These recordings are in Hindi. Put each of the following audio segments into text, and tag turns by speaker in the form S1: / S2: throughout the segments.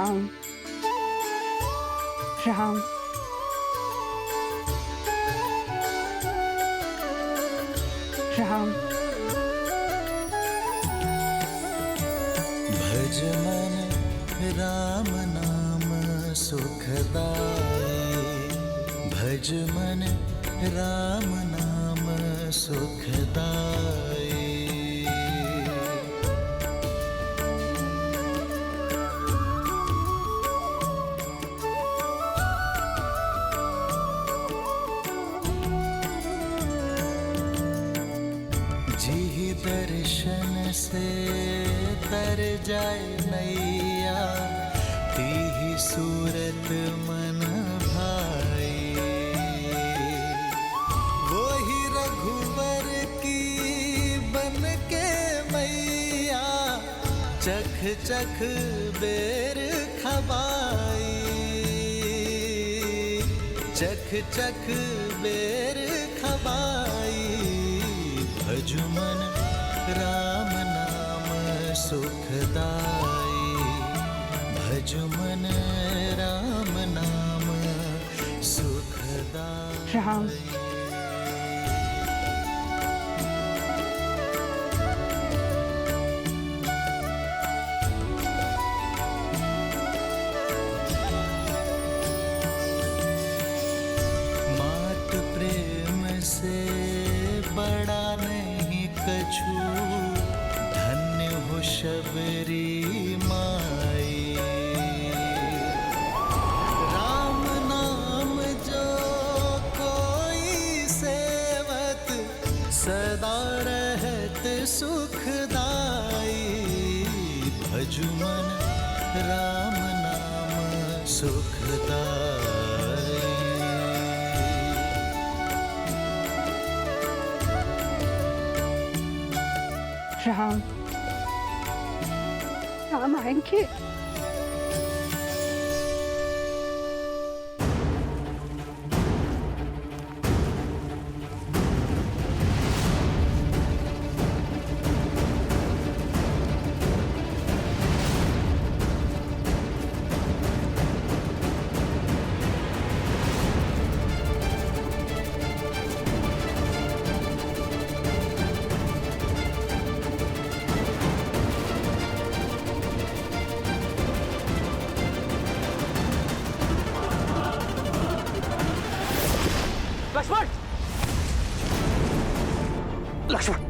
S1: राम राम राम।
S2: भज मन राम नाम सुखदाई, भज मन राम नाम सुखदाई। जी दर्शन से तर जाए नैया, तीही सूरत मन भाई। वो ही रघुवर की बन के मैया, चख चख बेर खबाई, चख चख बेर खबाई। भज मन राम नाम सुखदाई, भज मन राम नाम सुखदाई।
S1: राम
S2: मात प्रेम से बड़ा नहीं कछु, धन्य हो शबरी माई। राम नाम जो कोई सेवत, सदा रहत सुखदाई। भज मन राम नाम सुखदाई।
S1: राम राम आएंगे।
S3: लक्ष्मण, लक्ष्मण,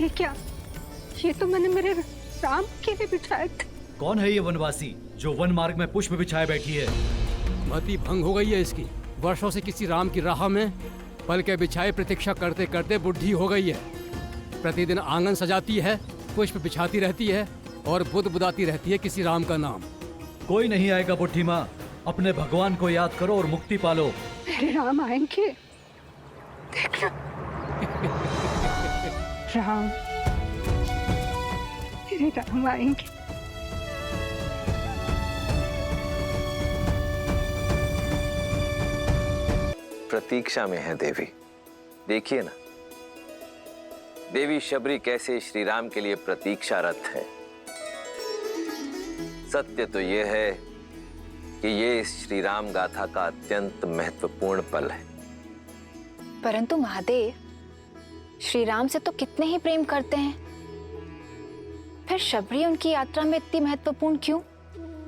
S1: ये क्या? ये तो मैंने मेरे राम के लिए बिछाए थे।
S4: कौन है ये वनवासी जो वन मार्ग में पुष्प बिछाए बैठी है?
S3: मति भंग हो गई है इसकी। वर्षों से किसी राम की राह में पल के बिछाए प्रतीक्षा करते करते बुढ़ी हो गई है। प्रतिदिन आंगन सजाती है, पुष्प बिछाती रहती है और बुदाती रहती है किसी राम का नाम।
S4: कोई नहीं आएगा बुढ़ी माँ, अपने भगवान को याद करो और मुक्ति पालो।
S1: मेरे राम आएंगे, देखना। राम, मेरे राम आएंगे।
S5: प्रतीक्षा में है देवी। देखिए ना, देवी शबरी कैसे श्री राम के लिए प्रतीक्षारत है। सत्य तो यह है कि ये श्री राम गाथा का अत्यंत महत्वपूर्ण पल है।
S6: परंतु महादेव, श्री राम से तो कितने ही प्रेम करते हैं, फिर शबरी उनकी यात्रा में इतनी महत्वपूर्ण क्यों?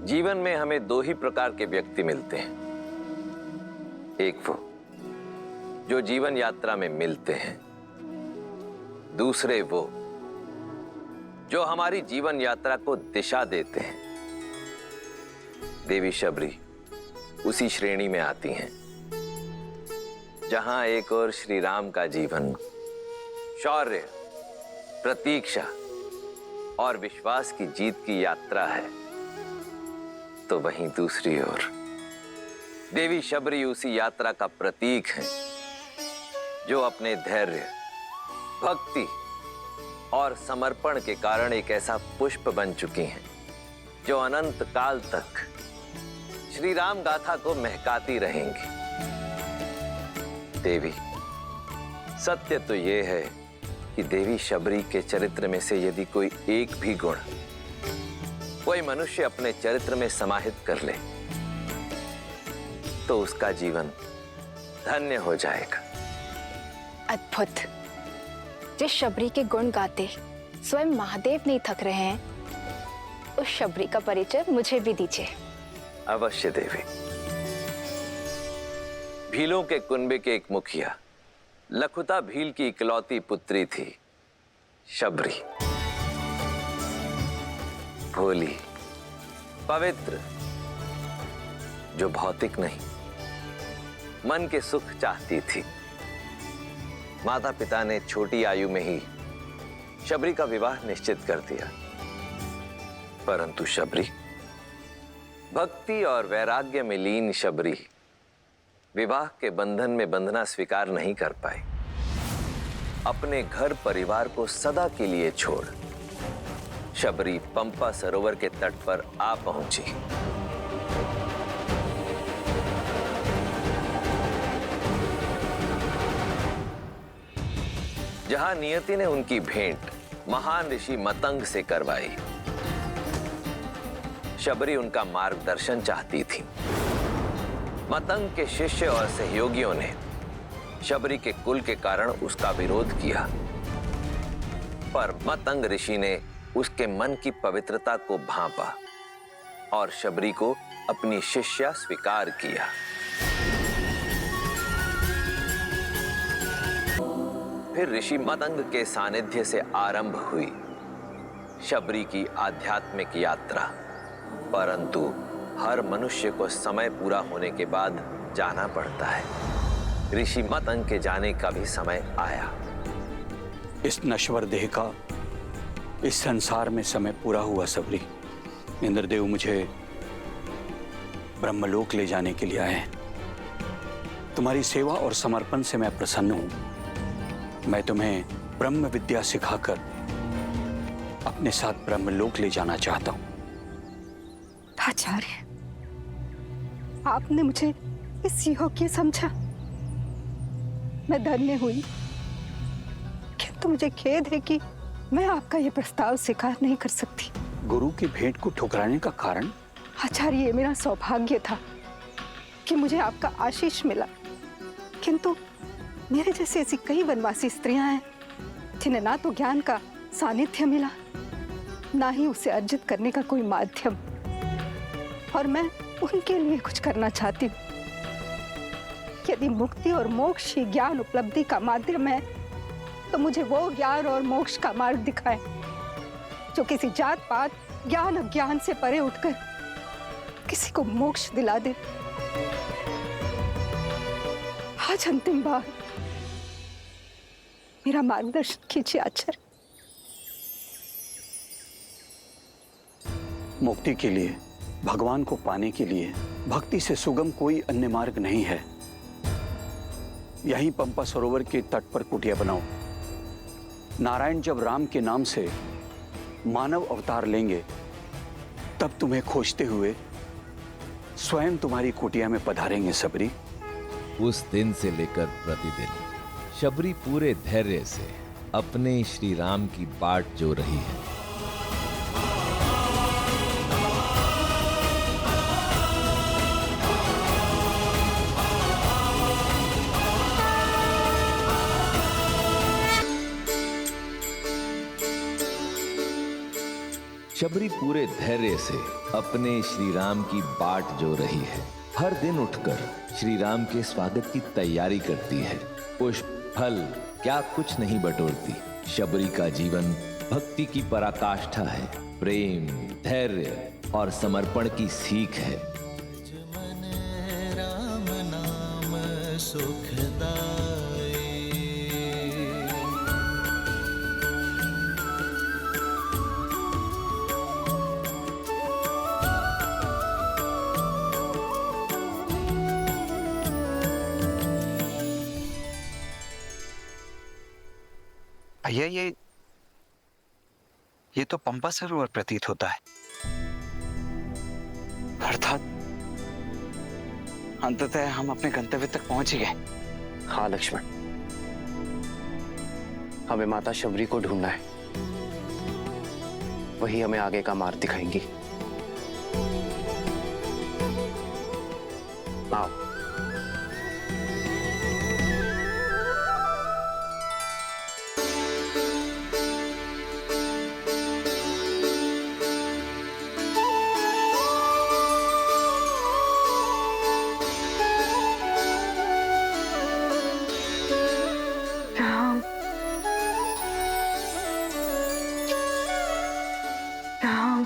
S5: जीवन में हमें दो ही प्रकार के व्यक्ति मिलते हैं। एक वो जो जीवन यात्रा में मिलते हैं, दूसरे वो जो हमारी जीवन यात्रा को दिशा देते हैं। देवी शबरी उसी श्रेणी में आती हैं जहां एक और श्री राम का जीवन शौर्य, प्रतीक्षा और विश्वास की जीत की यात्रा है, तो वहीं दूसरी ओर देवी शबरी उसी यात्रा का प्रतीक है जो अपने धैर्य, भक्ति और समर्पण के कारण एक ऐसा पुष्प बन चुकी हैं जो अनंत काल तक श्री राम गाथा को महकाती रहेंगी। देवी, सत्य तो यह है कि देवी शबरी के चरित्र में से यदि कोई एक भी गुण कोई मनुष्य अपने चरित्र में समाहित कर ले तो उसका जीवन धन्य हो जाएगा।
S6: अद्भुत। जिस शबरी के गुण गाते स्वयं महादेव नहीं थक रहे हैं, उस शबरी का परिचय मुझे भी दीजिए।
S5: अवश्य देवी। भीलों के कुनबे के एक मुखिया लखुता भील की इकलौती पुत्री थी शबरी। भोली, पवित्र, जो भौतिक नहीं मन के सुख चाहती थी। माता पिता ने छोटी आयु में ही शबरी का विवाह निश्चित कर दिया, परंतु शबरी, भक्ति और वैराग्य में लीन शबरी विवाह के बंधन में बंधना स्वीकार नहीं कर पाई। अपने घर परिवार को सदा के लिए छोड़ शबरी पंपा सरोवर के तट पर आ पहुंची। जहां नियति ने उनकी भेंट महान ऋषि मतंग से करवाई, शबरी उनका मार्गदर्शन चाहती थी। मतंग के शिष्य और सहयोगियों ने शबरी के कुल के कारण उसका विरोध किया, पर मतंग ऋषि ने उसके मन की पवित्रता को भांपा और शबरी को अपनी शिष्या स्वीकार किया। फिर ऋषि मतंग के सानिध्य से आरंभ हुई शबरी की आध्यात्मिक यात्रा, परंतु हर मनुष्य को समय पूरा होने के बाद जाना पड़ता है। ऋषि मतंग के जाने का भी समय आया।
S7: इस नश्वर देह का इस संसार में समय पूरा हुआ शबरी। इंद्रदेव मुझे ब्रह्मलोक ले जाने के लिए आए हैं। तुम्हारी सेवा और समर्पण से मैं प्रसन्न हूं। मैं तुम्हें ब्रह्म विद्या सिखाकर अपने साथ ब्रह्मलोक ले जाना चाहता हूं।
S1: आचार्य, आपने मुझे इस योग्य समझा। मैं धन्य हुई, किंतु मुझे खेद है कि मैं आपका यह प्रस्ताव स्वीकार नहीं कर सकती।
S7: गुरु की भेंट को ठुकराने का कारण?
S1: आचार्य, ये मेरा सौभाग्य था कि मुझे आपका आशीष मिला, किंतु मेरे जैसी ऐसी कई वनवासी स्त्रियां हैं जिन्हें ना तो ज्ञान का सानिध्य मिला, ना ही उसे अर्जित करने का कोई माध्यम, और मैं उनके लिए कुछ करना चाहती हूँ। यदि मुक्ति और मोक्ष ही ज्ञान उपलब्धि का माध्यम है, तो मुझे वो ज्ञान और मोक्ष का मार्ग दिखाए जो किसी जात पात, ज्ञान अज्ञान से परे उठकर किसी को मोक्ष दिला दे। आज अंतिम बार मेरा मार्गदर्शन कीजिए आचार्य।
S7: मुक्ति के लिए, भगवान को पाने के लिए भक्ति से सुगम कोई अन्य मार्ग नहीं है। यहीं पंपा सरोवर के तट पर कुटिया बनाओ। नारायण जब राम के नाम से मानव अवतार लेंगे, तब तुम्हें खोजते हुए स्वयं तुम्हारी कुटिया में पधारेंगे शबरी।
S8: उस दिन से लेकर प्रतिदिन शबरी पूरे धैर्य से अपने श्री राम की बाट जो रही है। शबरी पूरे धैर्य से अपने श्री राम की बाट जो रही है। हर दिन उठकर श्री राम के स्वागत की तैयारी करती है। पुष्प, फल क्या कुछ नहीं बटोरती। शबरी का जीवन भक्ति की पराकाष्ठा है, प्रेम, धैर्य और समर्पण की सीख है।
S2: सुखदाई।
S7: भैया ये तो पंपा सरोवर प्रतीत होता है। अर्थात अंततः हम अपने गंतव्य तक पहुंच ही गए।
S9: हाँ लक्ष्मण, हमें माता शबरी को ढूंढना है, वही हमें आगे का मार्ग दिखाएंगी। आओ।
S1: राम, राम, राम।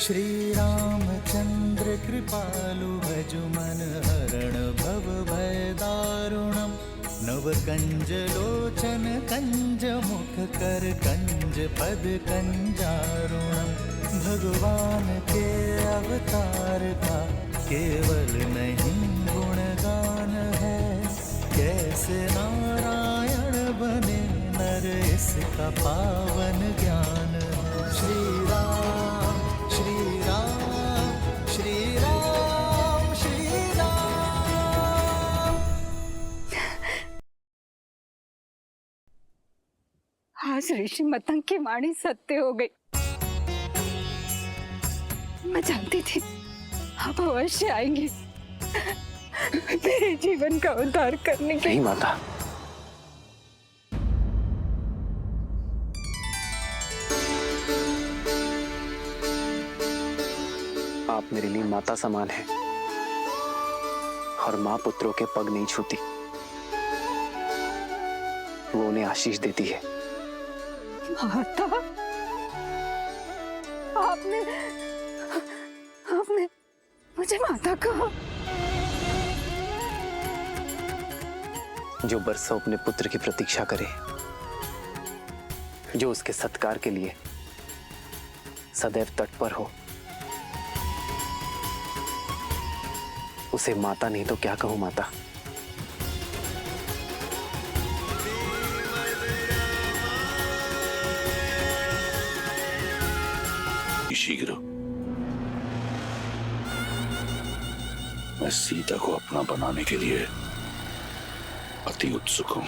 S2: श्री रामचंद्र कृपालु भजु मन हरण भव भय दारुणम। नव कंज लोचन कंज मुख कर कंज पद कंजारुणम। भगवान के अवतार का केवल नहीं गुणगान है, कैसे नारायण बने नर इसका पावन ज्ञान है। श्री राम श्री राम श्री राम श्री राम।
S1: आज ऋषि मतंग की वाणी सत्य हो गई। मैं जानती थी आप अवश्य आएंगे मेरे जीवन का उद्धार करने के
S9: नहीं माता, आप मेरे लिए माता समान हैं और माँ पुत्रों के पग नहीं छूती, वो उन्हें आशीष देती है।
S1: माता, आपने आपने मुझे माता कहा।
S9: जो बरसों अपने पुत्र की प्रतीक्षा करे, जो उसके सत्कार के लिए सदैव तत्पर हो, उसे माता नहीं तो क्या कहूं माता।
S10: शीघ्र मैं सीता को अपना बनाने के लिए अति उत्सुक हूं।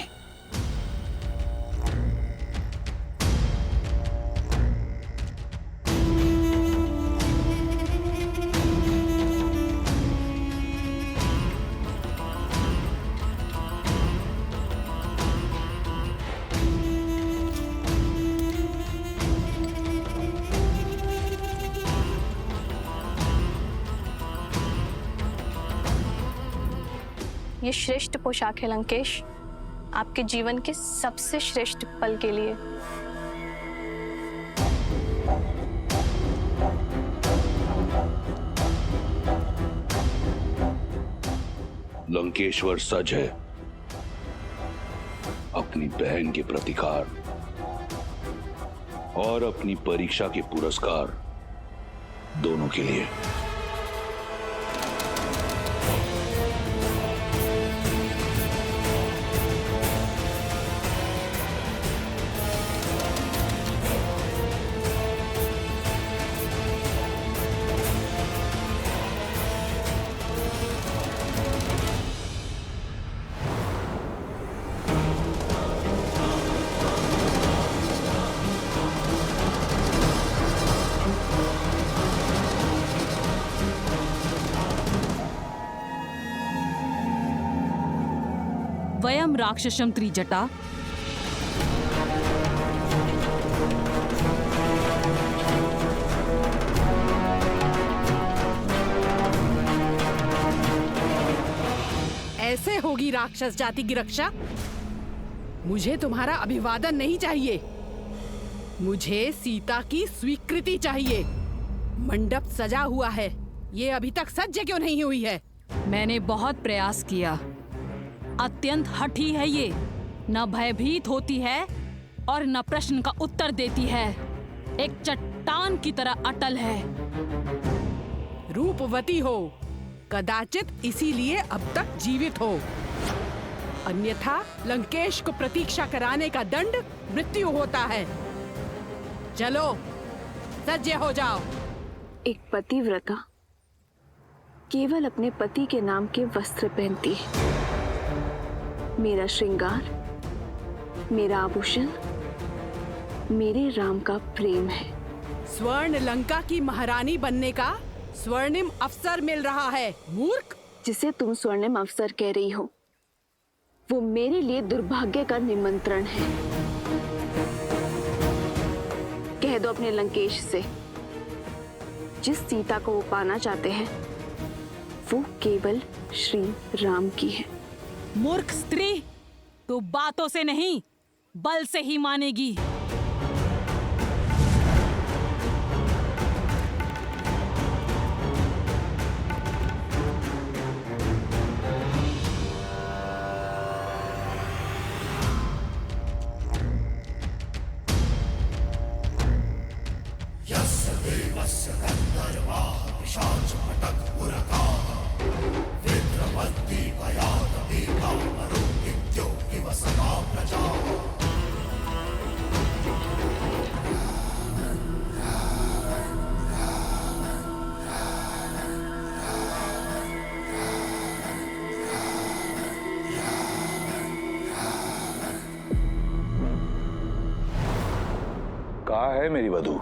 S11: ये श्रेष्ठ पोशाक है लंकेश, आपके जीवन के सबसे श्रेष्ठ पल के लिए।
S10: लंकेश्वर सज है अपनी बहन के प्रतिकार और अपनी परीक्षा के पुरस्कार दोनों के लिए।
S11: वयम राक्षसम त्रिजटा
S12: ऐसे होगी राक्षस जाति की रक्षा? मुझे तुम्हारा अभिवादन नहीं चाहिए, मुझे सीता की स्वीकृति चाहिए। मंडप सजा हुआ है, ये अभी तक सज्ज क्यों नहीं हुई है?
S11: मैंने बहुत प्रयास किया। अत्यंत हठी है ये, न भयभीत होती है और न प्रश्न का उत्तर देती है, एक चट्टान की तरह अटल है।
S12: रूपवती हो, कदाचित इसीलिए अब तक जीवित हो, अन्यथा लंकेश को प्रतीक्षा कराने का दंड मृत्यु होता है। चलो सज्ज हो जाओ।
S13: एक पतिव्रता केवल अपने पति के नाम के वस्त्र पहनती है। मेरा श्रृंगार, मेरा आभूषण, मेरे राम का प्रेम है।
S12: स्वर्ण लंका की महारानी बनने का स्वर्णिम अवसर मिल रहा है, मूर्ख।
S13: जिसे तुम स्वर्णिम अवसर कह रही हो, वो मेरे लिए दुर्भाग्य का निमंत्रण है। कह दो अपने लंकेश से, जिस सीता को वो पाना चाहते हैं वो केवल श्री राम की है।
S11: मूर्ख स्त्री, तू बातों से नहीं बल से ही मानेगी।
S10: कहाँ है मेरी वधू?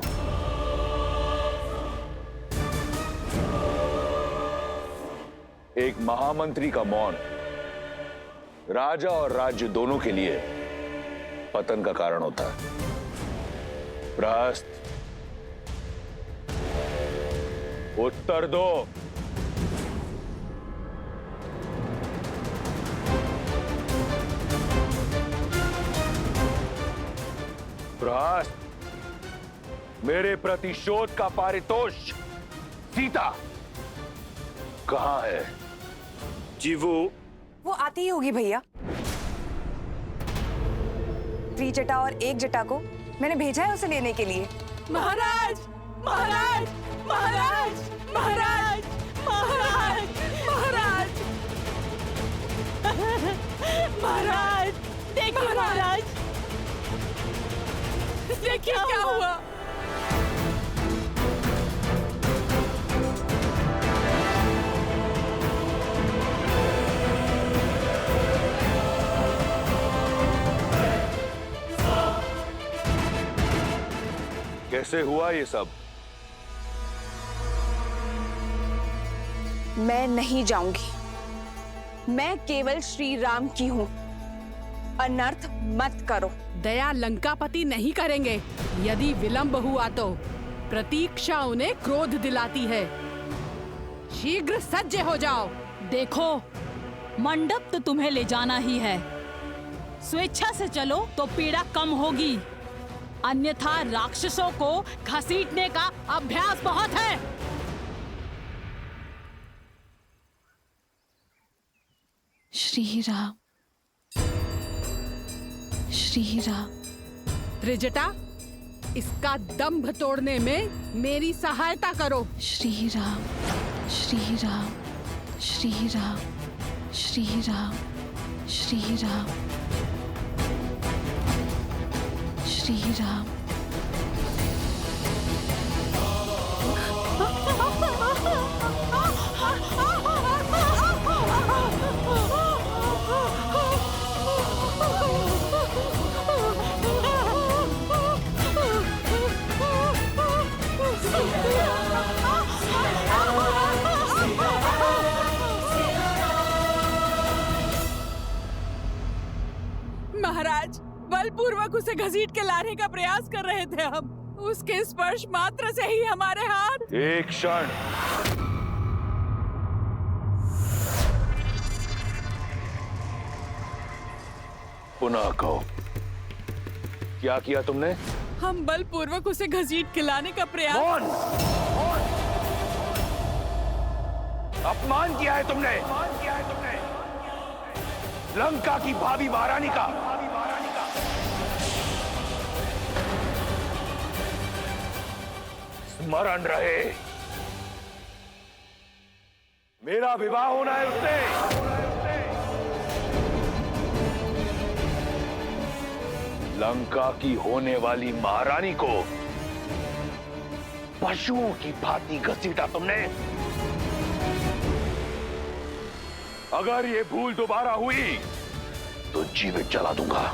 S10: एक महामंत्री का मौन राजा और राज्य दोनों के लिए पतन का कारण होता है। प्रहस्त, उत्तर दो। प्रहस्त, मेरे प्रतिशोध का पारितोष सीता कहां है?
S14: जी वो आती ही होगी भैया। त्रिजटा और एक जटा को मैंने भेजा है उसे लेने के लिए।
S12: महाराज, महाराज, महाराज, महाराज, महाराज, महाराज, महाराज, देखिए महाराज, देखिए क्या हुआ।
S10: कैसे हुआ ये सब?
S14: मैं नहीं जाऊंगी, मैं केवल श्री राम की हूं। अनर्थ मत करो।
S12: दया लंकापति नहीं करेंगे। यदि विलंब हुआ तो प्रतीक्षा उन्हें क्रोध दिलाती है। शीघ्र सज्ज हो जाओ।
S11: देखो, मंडप तो तुम्हें ले जाना ही है। स्वेच्छा से चलो तो पीड़ा कम होगी, अन्यथा राक्षसों को घसीटने का अभ्यास बहुत है।
S12: श्री राम, श्री राम। त्रिजटा, इसका दंभ तोड़ने में मेरी सहायता करो। श्री राम, श्री राम, श्री राम, श्री राम, श्री राम, श्री राम।
S11: महाराज, बलपूर्वक उसे घसीट के लाने का प्रयास कर रहे थे हम। उसके स्पर्श मात्र से ही हमारे हाथ।
S10: एक क्षण। पुनः कहो, क्या किया तुमने?
S11: हम बलपूर्वक उसे घसीट के लाने का प्रयास।
S10: कौन? अपमान किया है तुमने, अपमान किया है तुमने लंका की भावी महारानी का। स्मरण रहे, मेरा विवाह होना है उससे। लंका की होने वाली महारानी को पशुओं की भांति घसीटा तुमने। अगर ये भूल दोबारा हुई तो जीवित जला दूंगा।